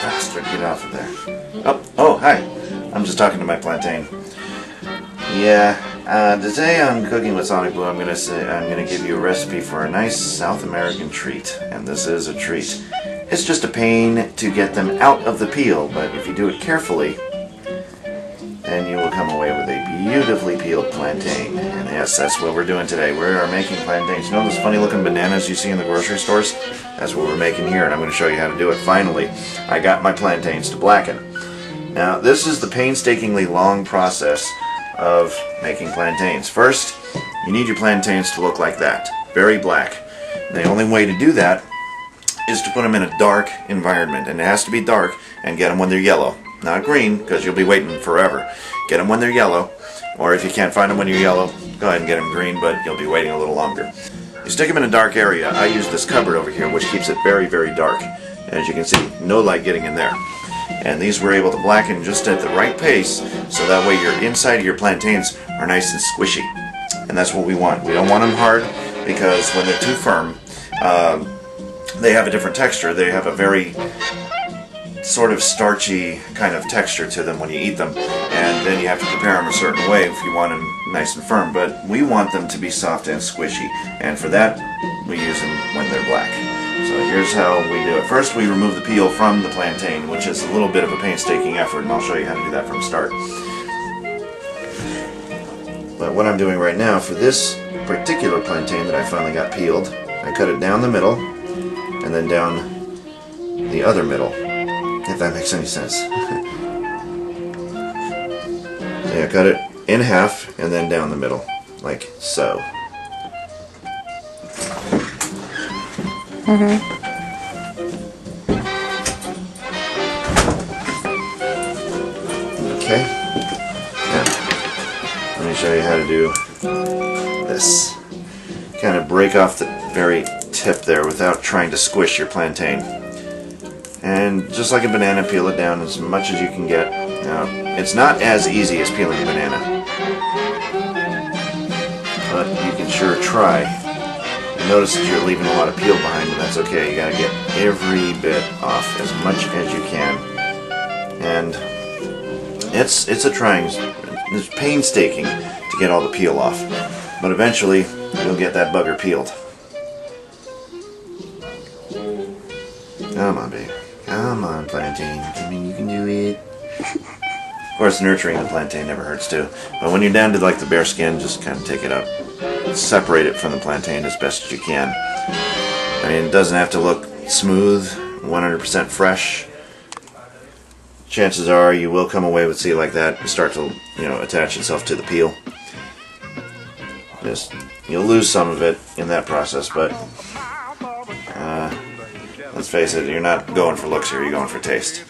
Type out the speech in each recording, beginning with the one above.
Bastard, get off of there. Oh, hi. I'm just talking to my plantain. Yeah, today on Cooking with SonicBlu, I'm gonna give you a recipe for a nice South American treat, and this is a treat. It's just a pain to get them out of the peel, but if you do it carefully, then you will come away with a beautifully peeled plantain. And yes, that's what we're doing today. We are making plantains. You know those funny looking bananas you see in the grocery stores? That's what we're making here, and I'm going to show you how to do it. Finally, I got my plantains to blacken. Now, this is the painstakingly long process of making plantains. First, you need your plantains to look like that, very black. And the only way to do that is to put them in a dark environment, and it has to be dark, and get them when they're yellow. Not green, because you'll be waiting forever. Get them when they're yellow, or if you can't find them when you're yellow, go ahead and get them green, but you'll be waiting a little longer. You stick them in a dark area. I use this cupboard over here, which keeps it very, very dark. And as you can see, no light getting in there. And these were able to blacken just at the right pace, so that way your inside of your plantains are nice and squishy. And that's what we want. We don't want them hard, because when they're too firm, they have a different texture. They have a very sort of starchy kind of texture to them when you eat them, and then you have to prepare them a certain way if you want them nice and firm. But we want them to be soft and squishy, and for that we use them when they're black. So here's how we do it. First, we remove the peel from the plantain, which is a little bit of a painstaking effort, and I'll show you how to do that from the start. But what I'm doing right now, for this particular plantain that I finally got peeled, I cut it down the middle and then down the other middle, if that makes any sense. So yeah, cut it in half and then down the middle, like so. Okay. Now, let me show you how to do this. Kind of break off the very tip there without trying to squish your plantain. And just like a banana, peel it down as much as you can get. Now, it's not as easy as peeling a banana, but you can sure try. You notice that you're leaving a lot of peel behind, and that's okay. You gotta get every bit off as much as you can. And it's painstaking to get all the peel off, but eventually you'll get that bugger peeled. Come on, baby. Come on, plantain. I mean, you can do it. Of course, nurturing the plantain never hurts too. But when you're down to like the bare skin, just kind of take it up. Separate it from the plantain as best as you can. I mean, it doesn't have to look smooth, 100% fresh. Chances are you will come away with, see, like that, and start to, attach itself to the peel. You'll lose some of it in that process, but let's face it, you're not going for looks here, you're going for taste.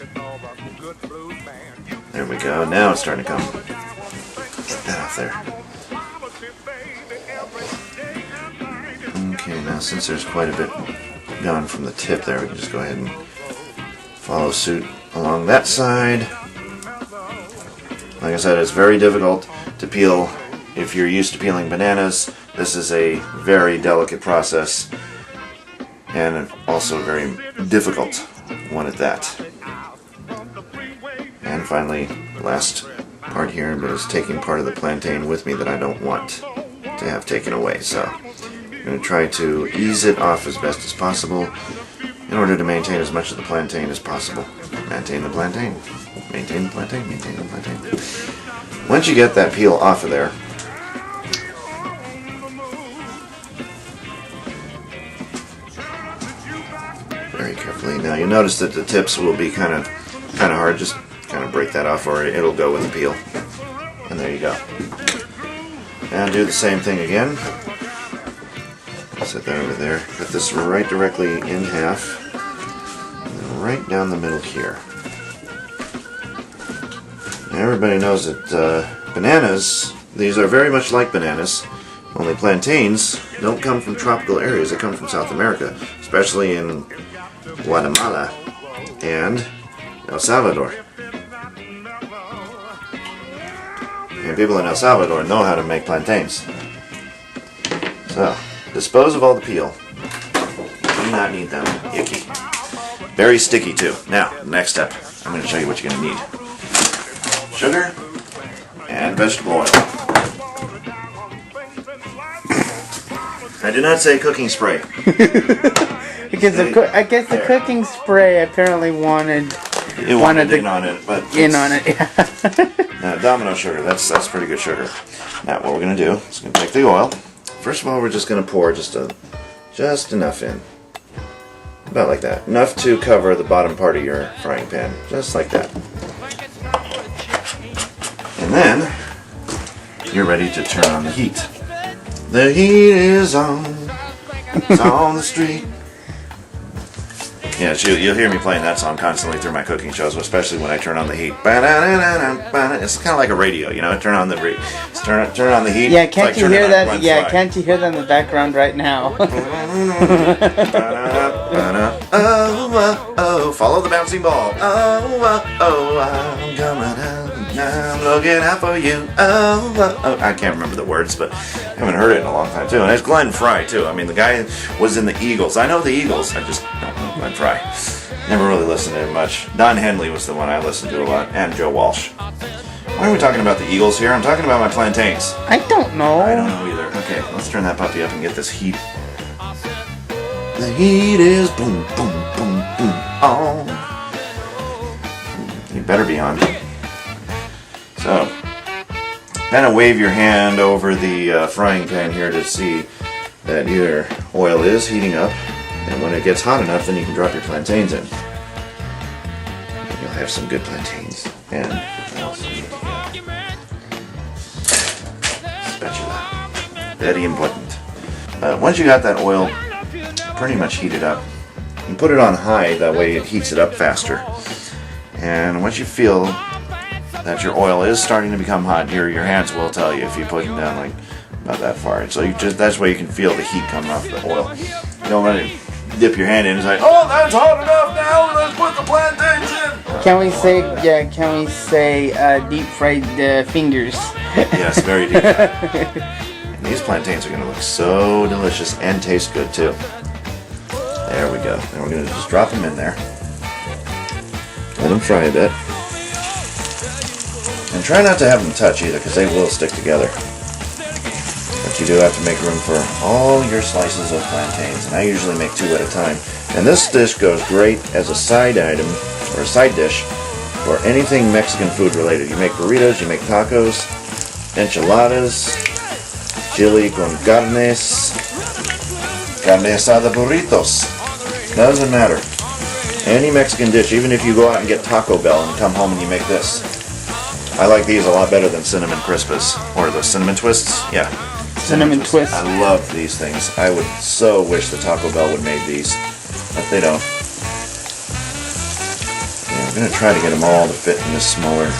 There we go, now it's starting to come. Get that off there. Okay, now since there's quite a bit gone from the tip there, we can just go ahead and follow suit along that side. Like I said, it's very difficult to peel if you're used to peeling bananas. This is a very delicate process, and also a very difficult one at that. And finally, last part here, but it's taking part of the plantain with me that I don't want to have taken away. So I'm going to try to ease it off as best as possible in order to maintain as much of the plantain as possible. Maintain the plantain. Maintain the plantain. Maintain the plantain. Once you get that peel off of there, very carefully. Now you notice that the tips will be kind of hard. Just kind of break that off, or it'll go with the peel. And there you go. Now do the same thing again. Set that over there. Cut this right directly in half, and then right down the middle here. Now everybody knows that bananas, these are very much like bananas, only plantains don't come from tropical areas. They come from South America, especially in Guatemala and El Salvador. And people in El Salvador know how to make plantains. So, dispose of all the peel. Do not need them. Icky. Very sticky too. Now, next step. I'm going to show you what you're going to need. Sugar and vegetable oil. I did not say cooking spray. Because I guess the cooking spray apparently wanted in on it, but yeah. Domino sugar. That's pretty good sugar. Now, what we're going to do is going to take the oil. First of all, we're just going to pour just enough in. About like that. Enough to cover the bottom part of your frying pan. Just like that. And then, you're ready to turn on the heat. The heat is on. It's on the street. Yeah, you'll hear me playing that song constantly through my cooking shows, especially when I turn on the heat. It's kind of like a radio, you know. Turn on the heat. Yeah, can't you hear that? Yeah, can't you hear that in the background right now? Oh, follow the bouncing ball. I'm coming out. I'm looking out for you. I can't remember the words, but I haven't heard it in a long time too. And it's Glenn Frey too. I mean, the guy was in the Eagles. I know the Eagles. I just don't know Glenn Frey. Never really listened to him much. Don Henley was the one I listened to a lot, and Joe Walsh. Why are we talking about the Eagles here? I'm talking about my plantains. I don't know. I don't know either. Okay, let's turn that puppy up and get this heat. The heat is boom, boom, boom, boom on. You better be on. So, kind of wave your hand over the frying pan here to see that your oil is heating up. And when it gets hot enough, then you can drop your plantains in. And you'll have some good plantains. And what else do you need to get? Spatula. Very important. Once you got that oil pretty much heated up, you put it on high, that way it heats it up faster. And once you feel that your oil is starting to become hot, your hands will tell you if you put it down like about that far. So that's why you can feel the heat coming off the oil. You don't let it dip your hand in and say, oh, that's hot enough now, let's put the plantains in. Can we say deep fried fingers? Yes, very deep. And these plantains are going to look so delicious and taste good too. There we go. And we're going to just drop them in there. Let them fry a bit. And try not to have them touch either, because they will stick together. But you do have to make room for all your slices of plantains. And I usually make 2 at a time. And this dish goes great as a side item, or a side dish, for anything Mexican food related. You make burritos, you make tacos, enchiladas, chili con carnes, carne asada burritos. Doesn't matter. Any Mexican dish, even if you go out and get Taco Bell and come home and you make this. I like these a lot better than cinnamon crispas. Or the cinnamon twists. Yeah. Cinnamon twists. I love these things. I would so wish the Taco Bell would make these. But they don't. Yeah, I'm going to try to get them all to fit in this smaller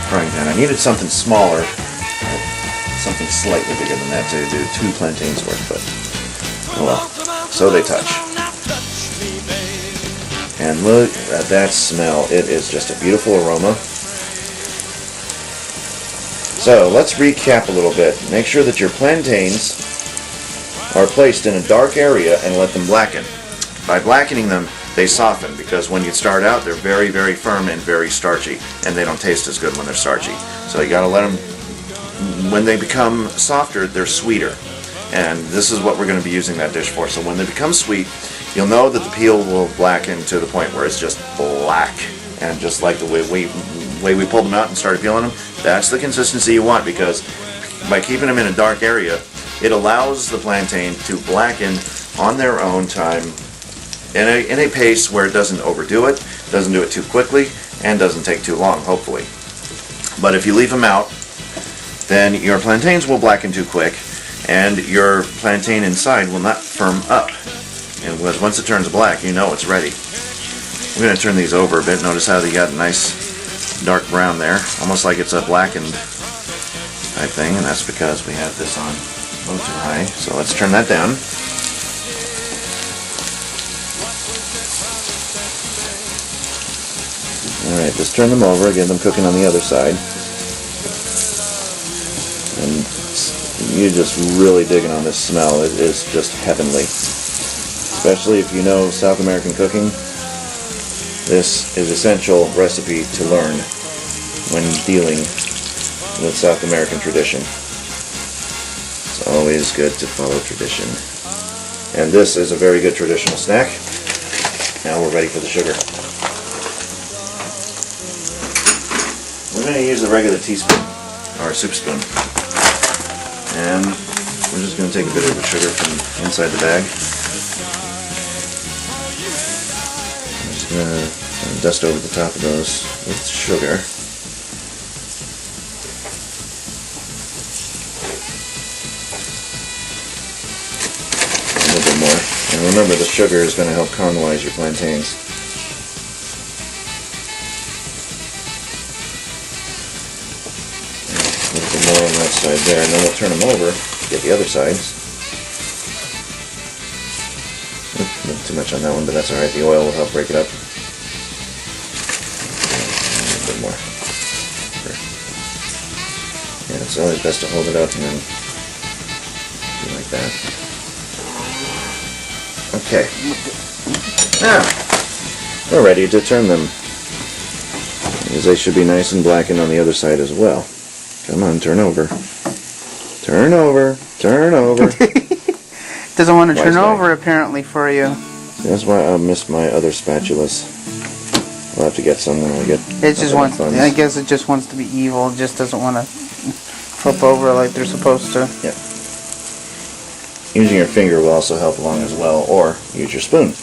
frying pan. I needed something smaller. Something slightly bigger than that to do 2 plantains worth. But, oh well. So they touch. And look at that smell. It is just a beautiful aroma. So let's recap a little bit. Make sure that your plantains are placed in a dark area and let them blacken. By blackening them, they soften, because when you start out, they're very, very firm and very starchy, and they don't taste as good when they're starchy. So you gotta let them, when they become softer, they're sweeter. And this is what we're going to be using that dish for. So when they become sweet, you'll know that the peel will blacken to the point where it's just black. And just like the way we pulled them out and started peeling them, that's the consistency you want, because by keeping them in a dark area, it allows the plantain to blacken on their own time in a pace where it doesn't overdo it, doesn't do it too quickly, and doesn't take too long, hopefully. But if you leave them out, then your plantains will blacken too quick, and your plantain inside will not firm up. And once it turns black, you know it's ready. I'm going to turn these over a bit. Notice how they got a nice dark brown there, almost like it's a blackened type thing, and that's because we have this on low to high. So let's turn that down. Alright, just turn them over, get them cooking on the other side. You're just really digging on this smell. It is just heavenly. Especially if you know South American cooking. This is essential recipe to learn when dealing with South American tradition. It's always good to follow tradition. And this is a very good traditional snack. Now we're ready for the sugar. We're going to use a regular teaspoon, or a soup spoon. And we're just going to take a bit of the sugar from inside the bag. I'm just going to dust over the top of those with sugar. A little bit more. And remember, the sugar is going to help caramelize your plantains. A little bit more on that side there, and then we'll turn them over to get the other sides. Oops, not too much on that one, but that's alright. The oil will help break it up. A little bit more. Yeah, it's always best to hold it up and then do like that. Okay. Now, we're ready to turn them. Because they should be nice and blackened on the other side as well. Come on, turn over. Turn over. Turn over. Doesn't want to turn over apparently for you. That's why I missed my other spatulas. I'll have to get some when I get. It just wants. I guess it just wants to be evil. It just doesn't want to flip over like they're supposed to. Yeah. Using your finger will also help along as well, or use your spoon,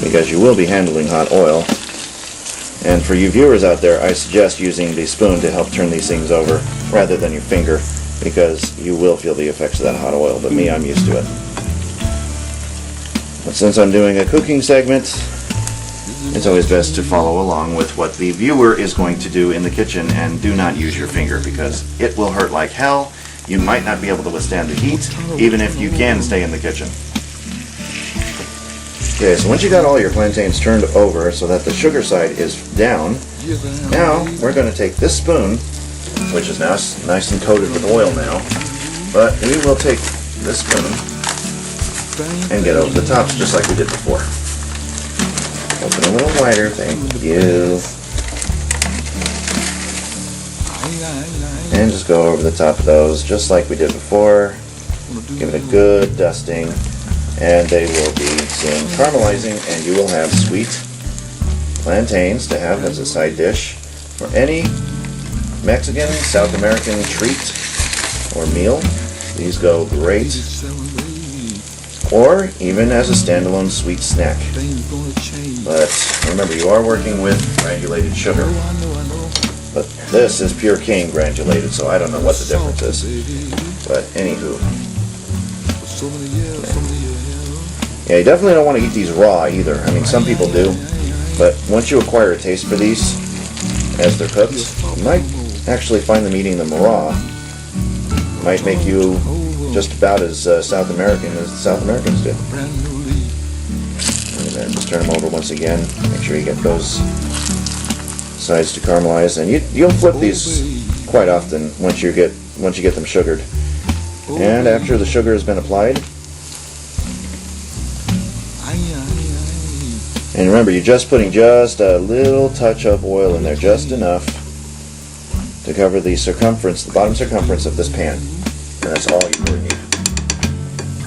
because you will be handling hot oil. And for you viewers out there, I suggest using the spoon to help turn these things over rather than your finger, because you will feel the effects of that hot oil, but me, I'm used to it. But since I'm doing a cooking segment, it's always best to follow along with what the viewer is going to do in the kitchen, and do not use your finger because it will hurt like hell. You might not be able to withstand the heat, even if you can stay in the kitchen. Okay, so once you got all your plantains turned over so that the sugar side is down, now we're going to take this spoon, which is now nice and coated with oil now, but we will take this spoon and get over the tops just like we did before. Open a little wider, thank you. And just go over the top of those just like we did before. Give it a good dusting. And they will be soon caramelizing, and you will have sweet plantains to have as a side dish for any Mexican, South American treat or meal. These go great, or even as a standalone sweet snack. But remember, you are working with granulated sugar. But this is pure cane granulated, so I don't know what the difference is. But anywho. Yeah, you definitely don't want to eat these raw either. I mean, some people do, but once you acquire a taste for these as they're cooked, you might actually find them eating them raw. Might make you just about as South American as the South Americans do. And then just turn them over once again. Make sure you get those sides to caramelize, and you'll flip these quite often once you get them sugared. And after the sugar has been applied. And remember, you're just putting just a little touch of oil in there, just enough to cover the circumference, the bottom circumference of this pan. And that's all you really need.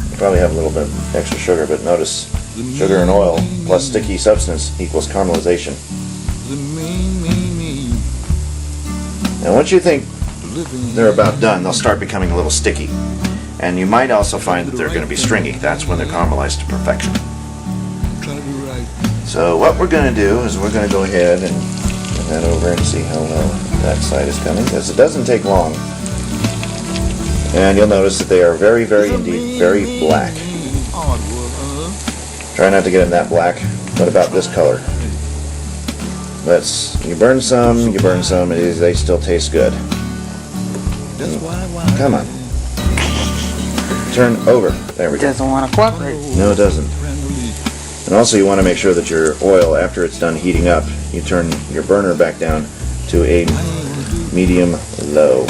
You probably have a little bit of extra sugar, but notice sugar and oil plus sticky substance equals caramelization. And once you think they're about done, they'll start becoming a little sticky. And you might also find that they're going to be stringy. That's when they're caramelized to perfection. So what we're going to do is we're going to go ahead and get that over and see how well that side is coming, because it doesn't take long. And you'll notice that they are very, very indeed very black. Try not to get them that black, but about this color. You burn some, they still taste good. Come on. Turn over. There we go. It doesn't want to cooperate. No, it doesn't. And also you want to make sure that your oil, after it's done heating up, you turn your burner back down to a medium low.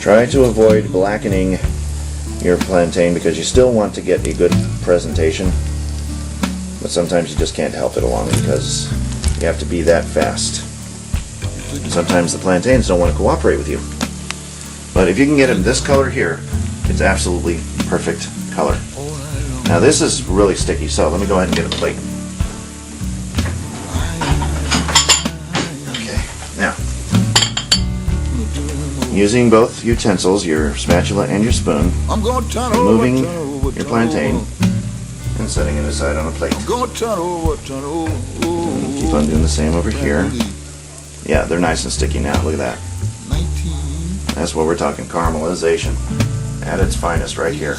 Try to avoid blackening your plantain because you still want to get a good presentation, but sometimes you just can't help it along because you have to be that fast. Sometimes the plantains don't want to cooperate with you. But if you can get it in this color here, it's absolutely perfect color. Now this is really sticky, so let me go ahead and get a plate. Okay, now, using both utensils, your spatula and your spoon, removing your plantain and setting it aside on a plate. And keep on doing the same over here. Yeah, they're nice and sticky now, look at that. That's what we're talking, caramelization at its finest right here.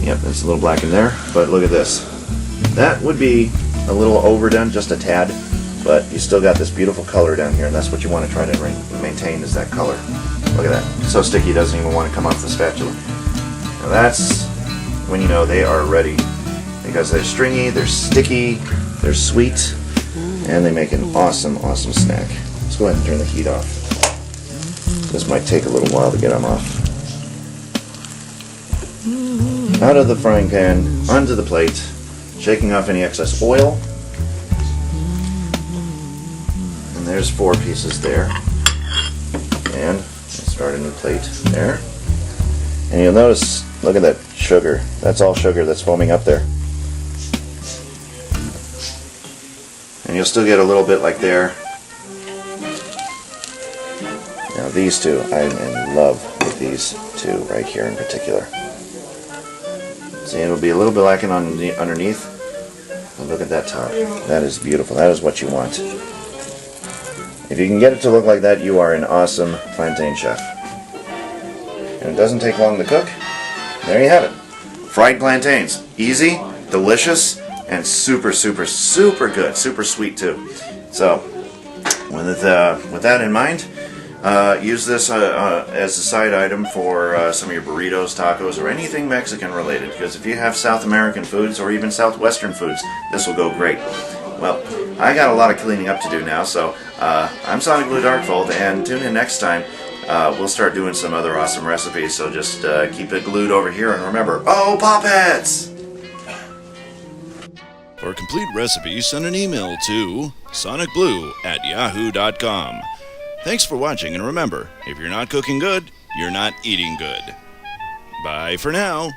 Yep, it's a little black in there, but look at this. That would be a little overdone, just a tad, but you still got this beautiful color down here, and that's what you want to try to maintain is that color. Look at that. It's so sticky it doesn't even want to come off the spatula. Now that's when you know they are ready, because they're stringy, they're sticky, they're sweet, and they make an awesome, awesome snack. Let's go ahead and turn the heat off. This might take a little while to get them off. Out of the frying pan, onto the plate, shaking off any excess oil. And there's 4 pieces there. And let's start a new plate there. And you'll notice, look at that sugar. That's all sugar that's foaming up there. And you'll still get a little bit like there. Now these two, I'm in love with these two right here in particular. See, it'll be a little bit lacking on the underneath. But look at that top. That is beautiful. That is what you want. If you can get it to look like that, you are an awesome plantain chef. And it doesn't take long to cook. There you have it. Fried plantains. Easy, delicious, and super, super, super good. Super sweet too. So, with that in mind, use this as a side item for some of your burritos, tacos, or anything Mexican related, because if you have South American foods or even Southwestern foods, this will go great. Well, I got a lot of cleaning up to do now, so I'm SonicBlu Darkfold, and tune in next time. We'll start doing some other awesome recipes, so just keep it glued over here, and remember, oh, Poppets! For complete recipes, send an email to sonicblu@yahoo.com. Thanks for watching, and remember, if you're not cooking good, you're not eating good. Bye for now.